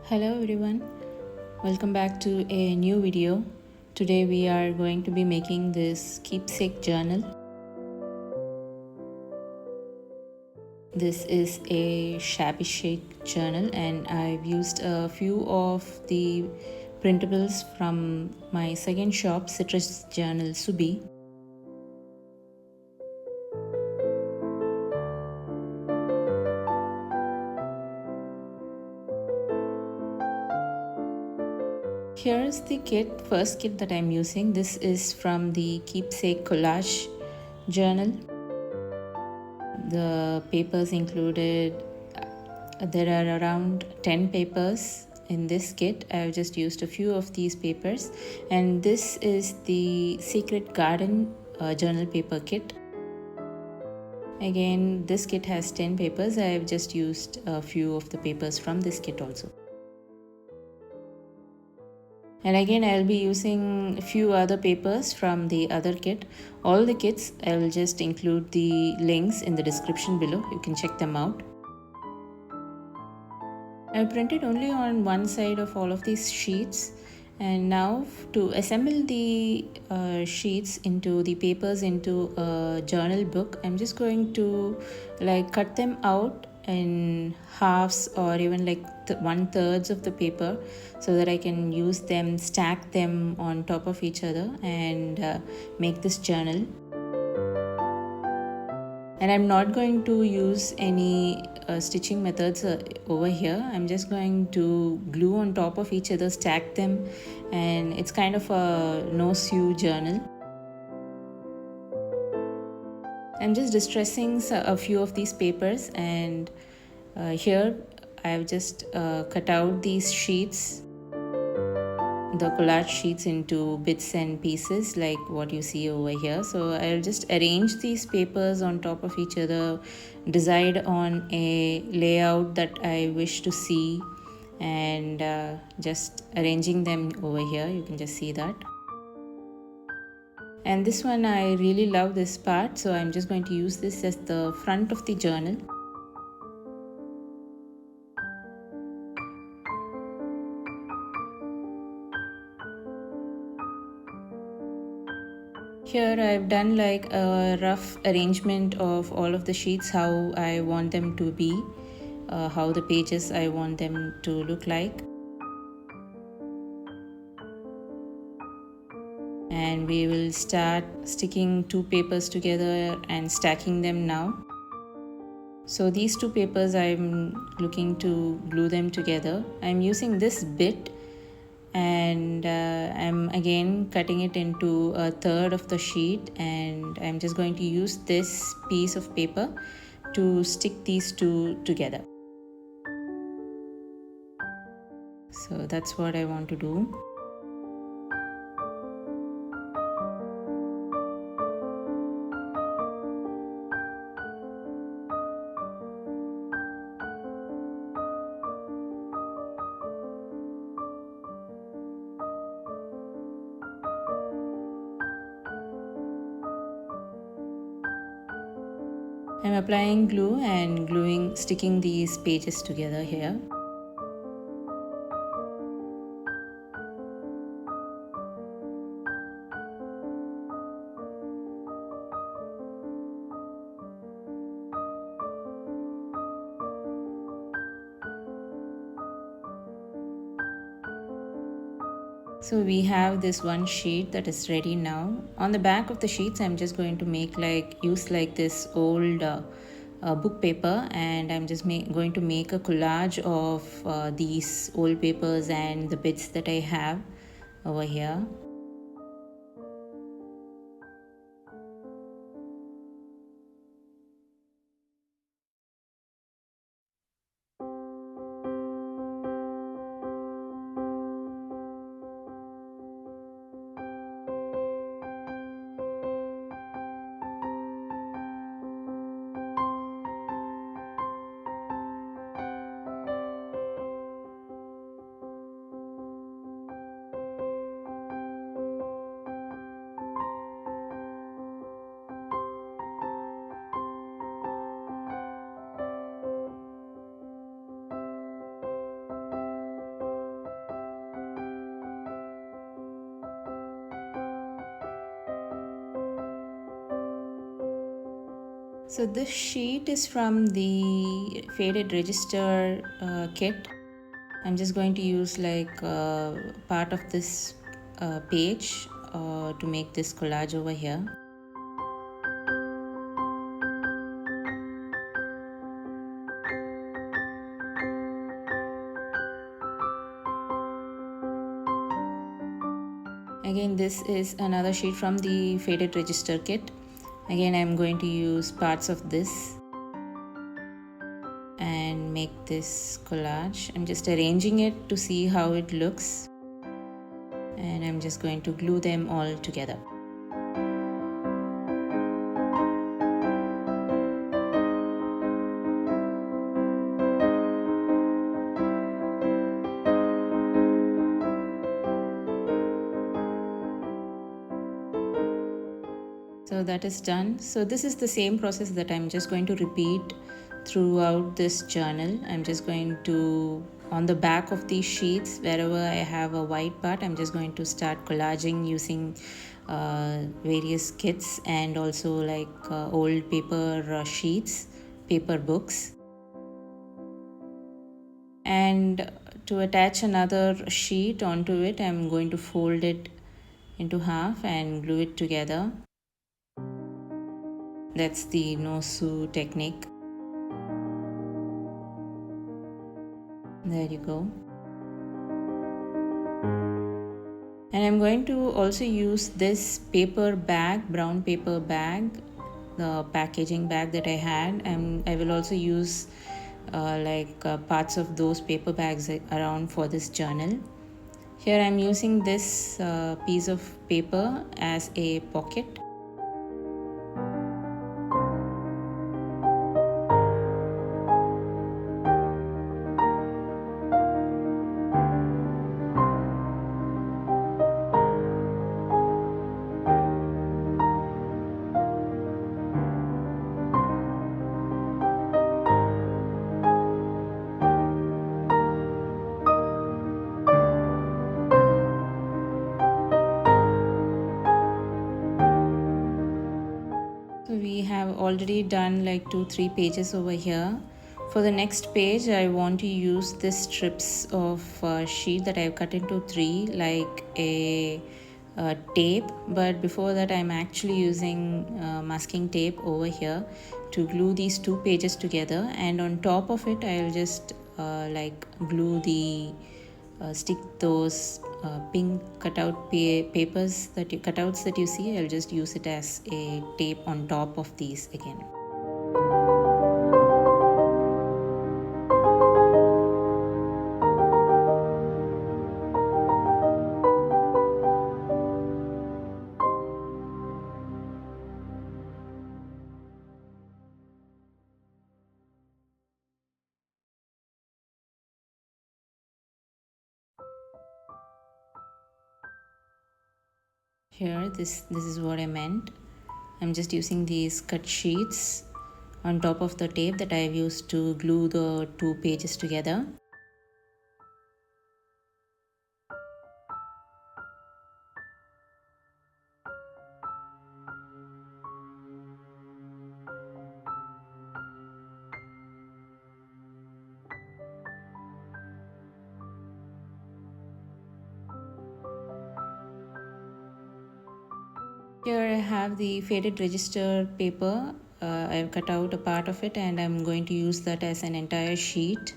Hello everyone, welcome back to a new video. Today we are going to be making this keepsake journal. This is a Shabby Chic journal and I've used a few of the printables from my second shop, CitrusJournalSubi. Here's the first kit that I'm using. This is from the Keepsake Collage journal. The papers included, there are around 10 papers in this kit. I've just used a few of these papers, and this is the Secret Garden journal paper kit. Again, this kit has 10 papers. I've just used a few of the papers from this kit also. And again, I'll be using a few other papers from the other kit. All the kits, I'll just include the links in the description below. You can check them out. I printed only on one side of all of these sheets, and now to assemble the sheets into the papers into a journal book, I'm just going to cut them out in halves or even 1/3 of the paper so that I can use them, stack them on top of each other and make this journal. And I'm not going to use any stitching methods over here. I'm just going to glue on top of each other, stack them, and it's kind of a no-sew journal. I'm just distressing a few of these papers, and here I've just cut out these sheets, the collage sheets, into bits and pieces like what you see over here. So I'll just arrange these papers on top of each other, decide on a layout that I wish to see, and just arranging them over here. You can just see that. And this one, I really love this part, so I'm just going to use this as the front of the journal. Here I've done like a rough arrangement of all of the sheets, how I want them to be, how the pages I want them to look like. And we will start sticking two papers together and stacking them now. So these two papers, I'm looking to glue them together. I'm using this bit, and I'm again cutting it into a third of the sheet, and I'm just going to use this piece of paper to stick these two together. So that's what I want to do. I'm applying glue and sticking these pages together here. So we have this one sheet that is ready now. On the back of the sheets, I'm just going to make use this old book paper, and I'm just going to make a collage of these old papers and the bits that I have over here. So this sheet is from the faded register kit. I'm just going to use like part of this page to make this collage over here. Again, this is another sheet from the faded register kit. Again, I'm going to use parts of this and make this collage. I'm just arranging it to see how it looks, and I'm just going to glue them all together. So that is done. So this is the same process that I'm just going to repeat throughout this journal. I'm just going to, on the back of these sheets, wherever I have a white part, I'm just going to start collaging using various kits and also like old paper sheets, paper books. And to attach another sheet onto it, I'm going to fold it into half and glue it together. That's the no-sew technique. There you go. And I'm going to also use this paper bag, brown paper bag, the packaging bag that I had, and I will also use parts of those paper bags around for this journal. Here I'm using this piece of paper as a pocket. We have already done like 2-3 pages over here. For the next page, I want to use this strips of sheet that I've cut into 3 like a tape, but before that I'm actually using masking tape over here to glue these 2 pages together, and on top of it I'll just glue the stick those pink cutouts that you see. I'll just use it as a tape on top of these again. Here, this is what I meant. I'm just using these cut sheets on top of the tape that I've used to glue the 2 pages together. Here I have the faded register paper. I've cut out a part of it and I'm going to use that as an entire sheet.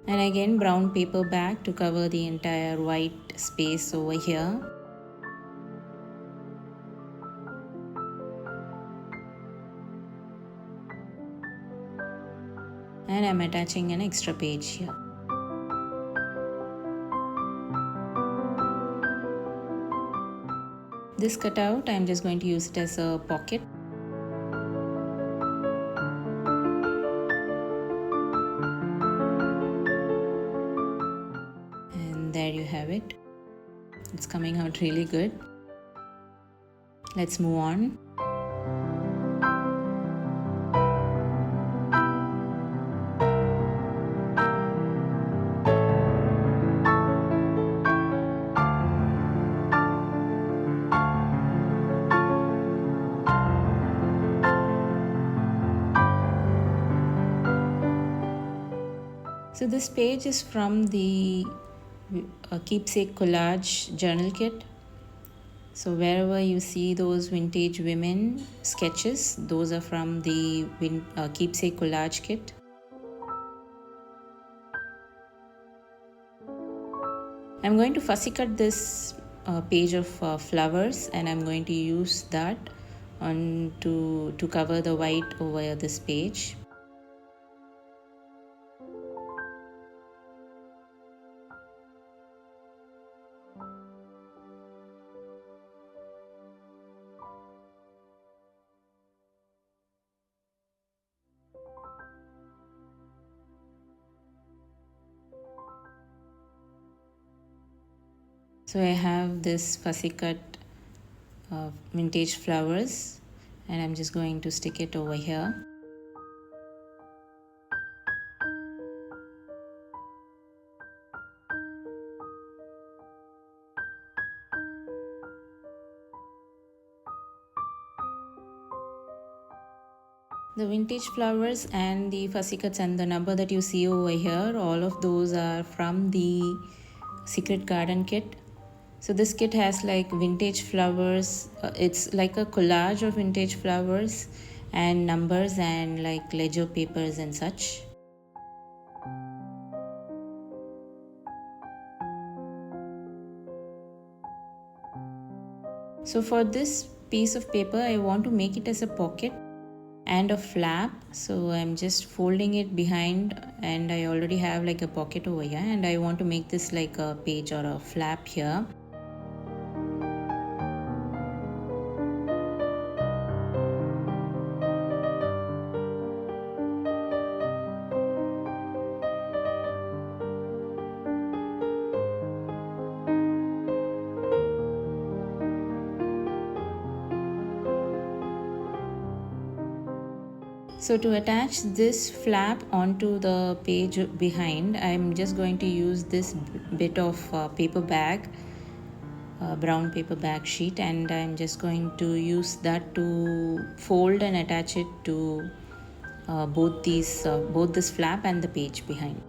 And again, brown paper bag to cover the entire white space over here. And I'm attaching an extra page here. This cutout, I'm just going to use it as a pocket. And there you have it. It's coming out really good. Let's move on. So this page is from the Keepsake Collage journal kit. So wherever you see those vintage women sketches, those are from the Keepsake Collage kit. I'm going to fussy cut this page of flowers, and I'm going to use that to cover the white over this page. So I have this fussy cut vintage flowers, and I'm just going to stick it over here. The vintage flowers and the fussy cuts and the number that you see over here, all of those are from the Secret Garden kit. So this kit has like vintage flowers. It's like a collage of vintage flowers and numbers and like ledger papers and such. So for this piece of paper, I want to make it as a pocket and a flap. So I'm just folding it behind, and I already have like a pocket over here, and I want to make this like a page or a flap here. So to attach this flap onto the page behind, I'm just going to use this bit of paper bag, brown paper bag sheet, and I'm just going to use that to fold and attach it to both this flap and the page behind.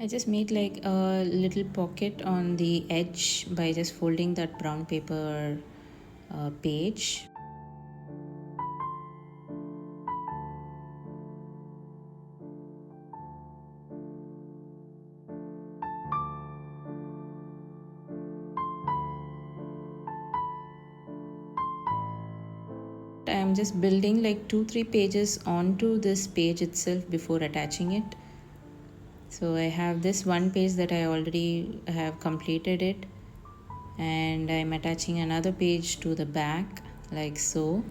I just made like a little pocket on the edge by just folding that brown paper page. I'm just building like 2-3 pages onto this page itself before attaching it. So I have this one page that I already have completed it, and I'm attaching another page to the back like so,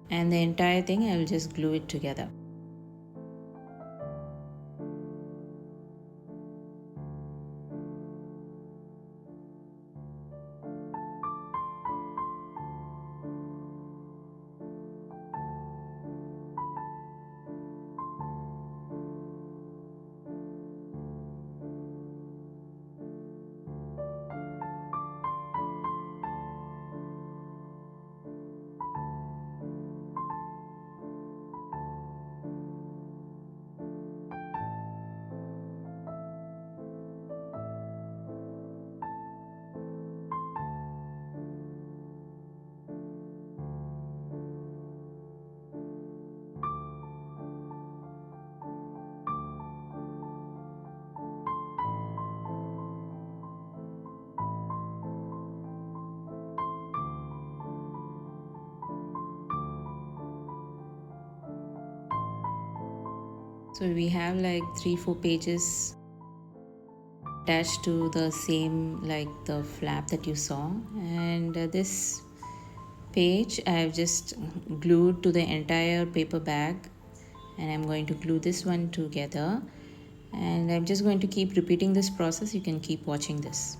and the entire thing I'll just glue it together. So we have like 3-4 pages attached to the same, like the flap that you saw, and this page I have just glued to the entire paper bag, and I'm going to glue this one together, and I'm just going to keep repeating this process. You can keep watching this.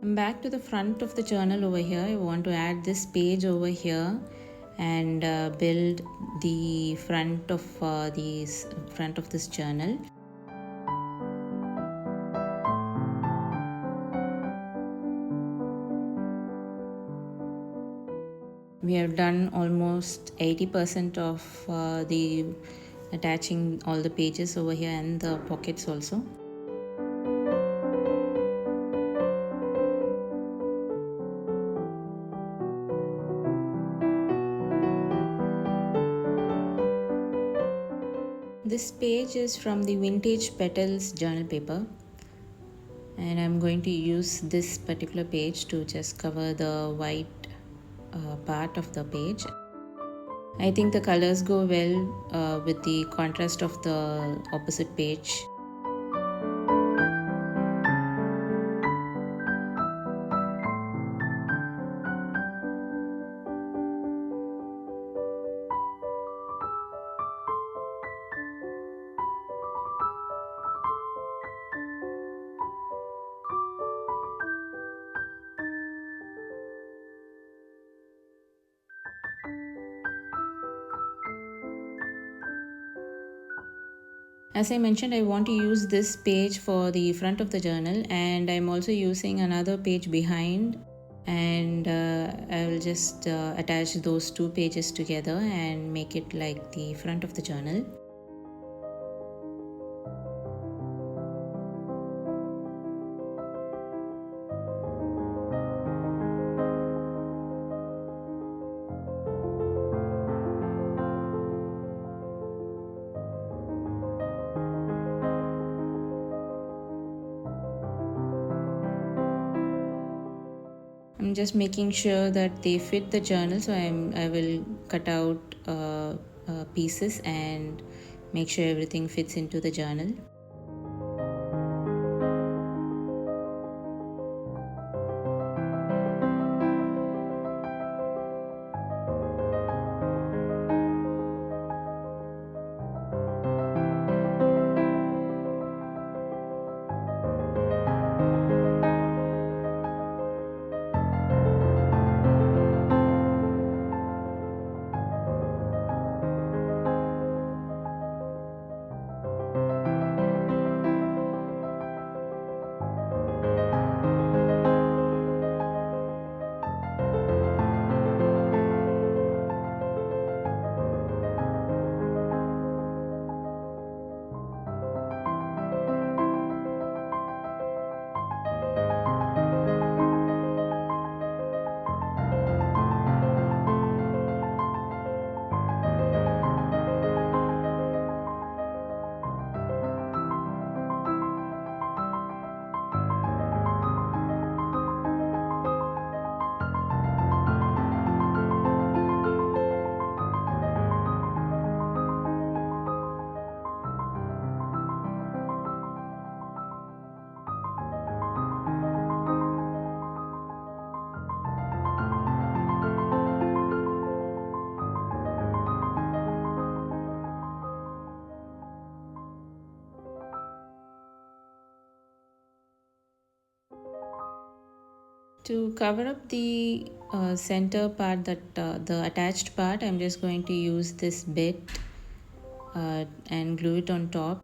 I'm back to the front of the journal over here. I want to add this page over here and build the front of this journal. We have done almost 80% of the attaching all the pages over here and the pockets also. This page is from the vintage Petals journal paper, and I'm going to use this particular page to just cover the white part of the page. I think the colors go well with the contrast of the opposite page. As I mentioned, I want to use this page for the front of the journal, and I'm also using another page behind. and I will just attach those two pages together and make it like the front of the journal. I'm just making sure that they fit the journal, so I will cut out pieces and make sure everything fits into the journal. To cover up the center part, the attached part, I'm just going to use this bit and glue it on top.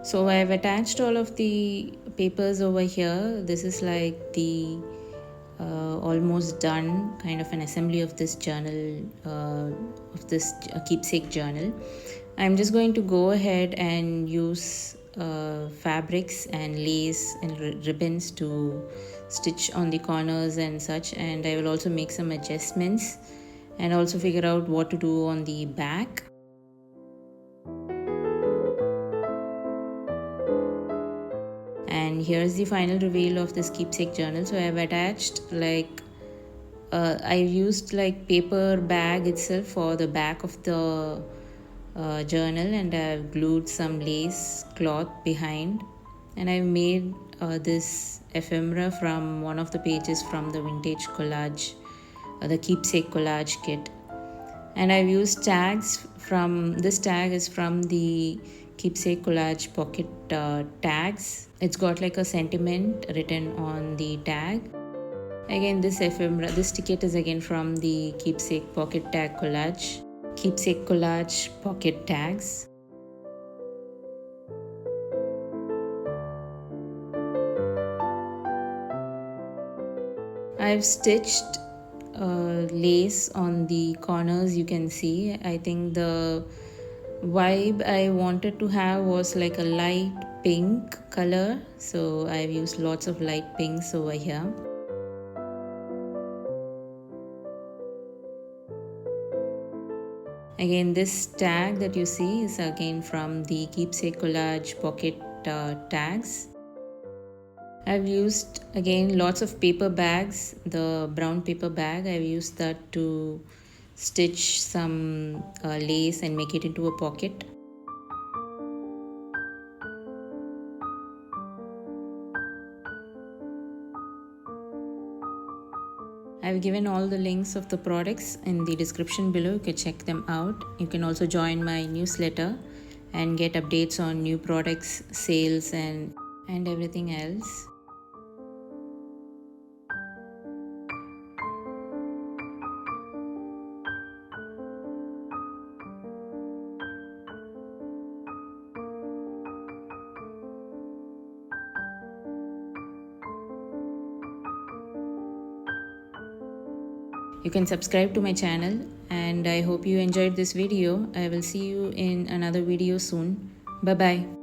So I've attached all of the papers over here. This is like the almost done kind of an assembly of this journal, of this keepsake journal. I'm just going to go ahead and use fabrics and lace and ribbons to stitch on the corners and such, and I will also make some adjustments and also figure out what to do on the back. And here's the final reveal of this keepsake journal. So I've attached like I used like paper bag itself for the back of the journal, and I've glued some lace cloth behind, and I've made this ephemera from one of the pages from the vintage collage, the keepsake collage kit. And I've used tags from this tag is from the keepsake collage pocket tags. It's got like a sentiment written on the tag. Again, this ephemera, this ticket is again from the keepsake pocket tag collage, keepsake collage pocket tags. I've stitched lace on the corners, you can see. I think the vibe I wanted to have was like a light pink color, so I've used lots of light pinks over here. Again, this tag that you see is again from the keepsake collage pocket tags. I've used again lots of paper bags. The brown paper bag, I've used that to stitch some lace and make it into a pocket. I've given all the links of the products in the description below. You can check them out. You can also join my newsletter and get updates on new products, sales, and everything else. You can subscribe to my channel, and I hope you enjoyed this video. I will see you in another video soon. Bye bye.